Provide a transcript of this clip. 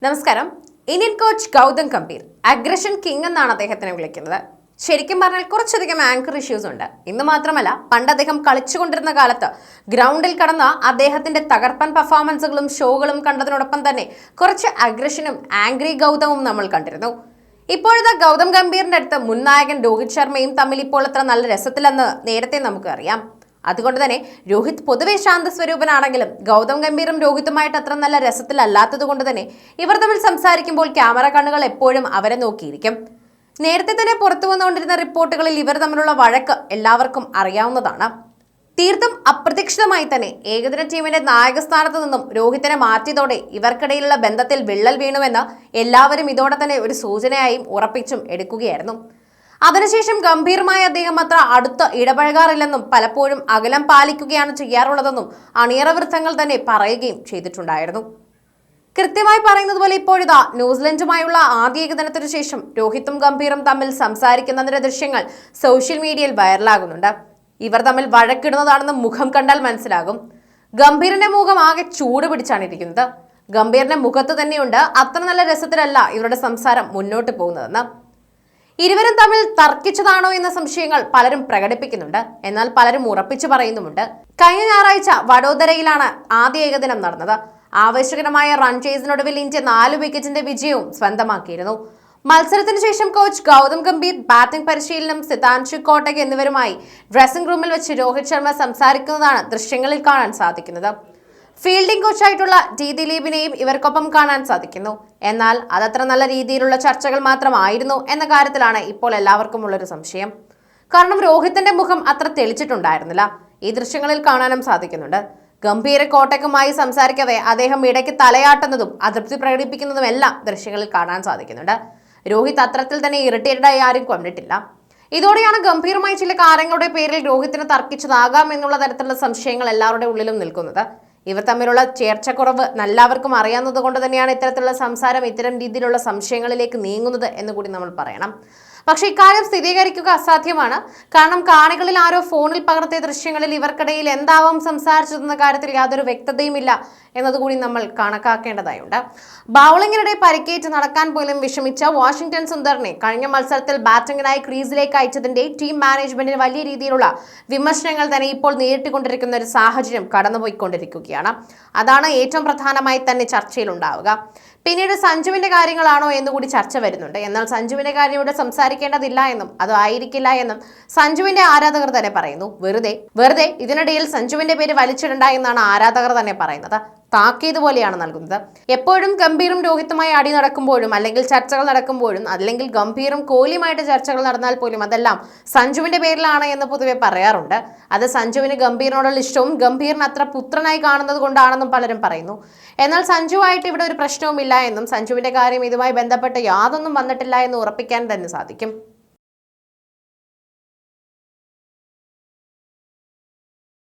നമസ്കാരം. Indian coach Gautam Gambhir aggression king എന്നാണ് അദ്ദേഹത്തിനെ വിളിക്കുന്നത്. ശരിക്കും പറഞ്ഞാൽ കുറച്ചധികം ആങ്കർ ഇഷ്യൂസ് ഉണ്ട്. ഇന്ന് മാത്രമല്ല, പണ്ട് അദ്ദേഹം കളിച്ചുകൊണ്ടിരുന്ന കാലത്ത് ഗ്രൗണ്ടിൽ കടന്ന അദ്ദേഹത്തിന്റെ തകർപ്പൻ പെർഫോമൻസുകളും ഷോകളും കണ്ടതിനോടൊപ്പം തന്നെ കുറച്ച് അഗ്രഷനും ആംഗ്രി ഗൗതമും നമ്മൾ കണ്ടിരുന്നു. ഇപ്പോഴത്തെ ഗൗതം ഗംഭീറിന്റെ അടുത്ത് മുൻ നായകൻ രോഹിത് ശർമ്മയും തമ്മിൽ ഇപ്പോൾ അത്ര നല്ല രസത്തിലെന്ന് നേരത്തെ നമുക്ക് അറിയാം. അതുകൊണ്ട് തന്നെ രോഹിത് പൊതുവെ ശാന്തസ്വരൂപനാണെങ്കിലും ഗൗതം ഗംഭീറും രോഹിത്തുമായിട്ട് അത്ര നല്ല രസത്തിലല്ലാത്തത് കൊണ്ട് തന്നെ ഇവർ തമ്മിൽ സംസാരിക്കുമ്പോൾ ക്യാമറ കണ്ണുകൾ എപ്പോഴും അവരെ നോക്കിയിരിക്കും. നേരത്തെ തന്നെ പുറത്തു വന്നുകൊണ്ടിരുന്ന റിപ്പോർട്ടുകളിൽ ഇവർ തമ്മിലുള്ള വഴക്ക് എല്ലാവർക്കും അറിയാവുന്നതാണ്. തീർത്തും അപ്രതീക്ഷിതമായി തന്നെ ഏകദിന ടീമിന്റെ നായകസ്ഥാനത്ത് നിന്നും രോഹിത്തിനെ മാറ്റിയതോടെ ഇവർക്കിടയിലുള്ള ബന്ധത്തിൽ വിള്ളൽ വീണുവെന്ന് എല്ലാവരും ഇതോടെ തന്നെ ഒരു സൂചനയായും ഉറപ്പിച്ചും എടുക്കുകയായിരുന്നു. അതിനുശേഷം ഗംഭീരമായ അദ്ദേഹം അത്ര അടുത്ത് ഇടപഴകാറില്ലെന്നും പലപ്പോഴും അകലം പാലിക്കുകയാണ് ചെയ്യാറുള്ളതെന്നും അണിയറ വൃത്തങ്ങൾ തന്നെ പറയുകയും ചെയ്തിട്ടുണ്ടായിരുന്നു. കൃത്യമായി പറയുന്നത് പോലെ ഇപ്പോഴിതാ ന്യൂസിലൻഡുമായുള്ള ആദ്യ ഏകദിനത്തിനു ശേഷം രോഹിത്തും ഗംഭീറും തമ്മിൽ സംസാരിക്കുന്നതിന്റെ ദൃശ്യങ്ങൾ സോഷ്യൽ മീഡിയയിൽ വൈറലാകുന്നുണ്ട്. ഇവർ തമ്മിൽ വഴക്കിടുന്നതാണെന്ന് മുഖം കണ്ടാൽ മനസ്സിലാകും. ഗംഭീറിന്റെ മുഖം ആകെ ചൂട് പിടിച്ചാണ് ഇരിക്കുന്നത്. ഗംഭീറിന്റെ മുഖത്ത് തന്നെയുണ്ട് അത്ര നല്ല രസത്തിലല്ല ഇവരുടെ സംസാരം മുന്നോട്ട് പോകുന്നതെന്ന്. ഇരുവരും തമ്മിൽ തർക്കിച്ചതാണോ എന്ന സംശയങ്ങൾ പലരും പ്രകടിപ്പിക്കുന്നുണ്ട്. എന്നാൽ പലരും ഉറപ്പിച്ചു പറയുന്നുമുണ്ട്. കഴിഞ്ഞ ഞായറാഴ്ച വഡോദരയിലാണ് ആദ്യ ഏകദിനം നടന്നത്. ആവേശകരമായ റൺ ചേസിനൊടുവിൽ ഇന്ത്യ 4 വിക്കറ്റിന്റെ വിജയവും സ്വന്തമാക്കിയിരുന്നു. മത്സരത്തിന് ശേഷം കോച്ച് ഗൗതം ഗംഭീർ, ബാറ്റിംഗ് പരിശീലനം സിതാൻഷു കോട്ടക് എന്നിവരുമായി ഡ്രസ്സിംഗ് റൂമിൽ വെച്ച് രോഹിത് ശർമ്മ സംസാരിക്കുന്നതാണ് ദൃശ്യങ്ങളിൽ കാണാൻ സാധിക്കുന്നത്. ഫീൽഡിംഗ് കോച്ചായിട്ടുള്ള ടി ദിലീപിനെയും ഇവർക്കൊപ്പം കാണാൻ സാധിക്കുന്നു. എന്നാൽ അതത്ര നല്ല രീതിയിലുള്ള ചർച്ചകൾ മാത്രമായിരുന്നു എന്ന കാര്യത്തിലാണ് ഇപ്പോൾ എല്ലാവർക്കും ഉള്ളൊരു സംശയം. കാരണം രോഹിത്തിന്റെ മുഖം അത്ര തെളിച്ചിട്ടുണ്ടായിരുന്നില്ല. ഈ ദൃശ്യങ്ങളിൽ കാണാനും സാധിക്കുന്നുണ്ട്. ഗംഭീര കോട്ടക്കുമായി സംസാരിക്കവേ അദ്ദേഹം ഇടയ്ക്ക് തലയാട്ടുന്നതും അതൃപ്തി പ്രകടിപ്പിക്കുന്നതും എല്ലാം ദൃശ്യങ്ങളിൽ കാണാൻ സാധിക്കുന്നുണ്ട്. രോഹിത് അത്തരത്തിൽ തന്നെ ഇറിറ്റേറ്റഡായി ആരും കൊണ്ടിട്ടില്ല. ഇതോടെയാണ് ഗംഭീരമായി ചില കാര്യങ്ങളുടെ പേരിൽ രോഹിത്തിനെ തർക്കിച്ചതാകാം എന്നുള്ള തരത്തിലുള്ള സംശയങ്ങൾ എല്ലാവരുടെ ഉള്ളിലും നിൽക്കുന്നത്. ഇവർ തമ്മിലുള്ള ചേർച്ചക്കുറവ് എല്ലാവർക്കും അറിയാവുന്നത് കൊണ്ട് തന്നെയാണ് ഇത്തരത്തിലുള്ള സംസാരം ഇത്തരം രീതിയിലുള്ള സംശയങ്ങളിലേക്ക് നീങ്ങുന്നത് എന്ന് കൂടി നമ്മൾ പറയണം. പക്ഷെ ഇക്കാര്യം സ്ഥിരീകരിക്കുക അസാധ്യമാണ്. കാരണം കാണികളിൽ ആരോ ഫോണിൽ പകർത്തിയ ദൃശ്യങ്ങളിൽ ഇവർക്കിടയിൽ എന്താവാം സംസാരിച്ചതെന്ന കാര്യത്തിൽ യാതൊരു വ്യക്തതയുമില്ല എന്നതുകൂടി നമ്മൾ കണക്കാക്കേണ്ടതായുണ്ട്. ബൗളിങ്ങിനിടെ പരിക്കേറ്റ് നടക്കാൻ പോലും വിഷമിച്ച വാഷിംഗ്ടൺ സുന്ദറിനെ കഴിഞ്ഞ മത്സരത്തിൽ ബാറ്റിംഗിനായി ക്രീസിലേക്ക് അയച്ചതിന്റെ ടീം മാനേജ്മെന്റിന് വലിയ രീതിയിലുള്ള വിമർശനങ്ങൾ തന്നെ ഇപ്പോൾ നേരിട്ടുകൊണ്ടിരിക്കുന്ന ഒരു സാഹചര്യം കടന്നുപോയിക്കൊണ്ടിരിക്കുകയാണ്. അതാണ് ഏറ്റവും പ്രധാനമായി തന്നെ ചർച്ചയിൽ ഉണ്ടാവുക. പിന്നീട് സഞ്ജുവിന്റെ കാര്യങ്ങളാണോ എന്നുകൂടി ചർച്ച വരുന്നുണ്ട്. എന്നാൽ സഞ്ജുവിന്റെ കാര്യം ഇവിടെ സംസാരിക്കേണ്ടതില്ല എന്നും അത് ആയിരിക്കില്ല എന്നും സഞ്ജുവിന്റെ ആരാധകർ തന്നെ പറയുന്നു. വെറുതെ ഇതിനിടയിൽ സഞ്ജുവിന്റെ പേര് വലിച്ചിടണ്ട എന്നാണ് ആരാധകർ തന്നെ പറയുന്നത്. താക്കീത് പോലെയാണ് നൽകുന്നത്. എപ്പോഴും ഗംഭീറും രോഹിത്തുമായി അടി നടക്കുമ്പോഴും അല്ലെങ്കിൽ ചർച്ചകൾ നടക്കുമ്പോഴും അല്ലെങ്കിൽ ഗംഭീറും കോഹ്ലിയുമായിട്ട് ചർച്ചകൾ നടന്നാൽ പോലും അതെല്ലാം സഞ്ജുവിന്റെ പേരിലാണ് എന്ന് പൊതുവെ പറയാറുണ്ട്. അത് സഞ്ജുവിന് ഗംഭീറിനോടുള്ള ഇഷ്ടവും ഗംഭീറിന് അത്ര പുത്രനായി കാണുന്നത് കൊണ്ടാണെന്നും പലരും പറയുന്നു. എന്നാൽ സഞ്ജുവായിട്ട് ഇവിടെ ഒരു പ്രശ്നവുമില്ല എന്നും സഞ്ജുവിന്റെ കാര്യം ഇതുമായി ബന്ധപ്പെട്ട് യാതൊന്നും വന്നിട്ടില്ല എന്ന് ഉറപ്പിക്കാൻ തന്നെ സാധിക്കും.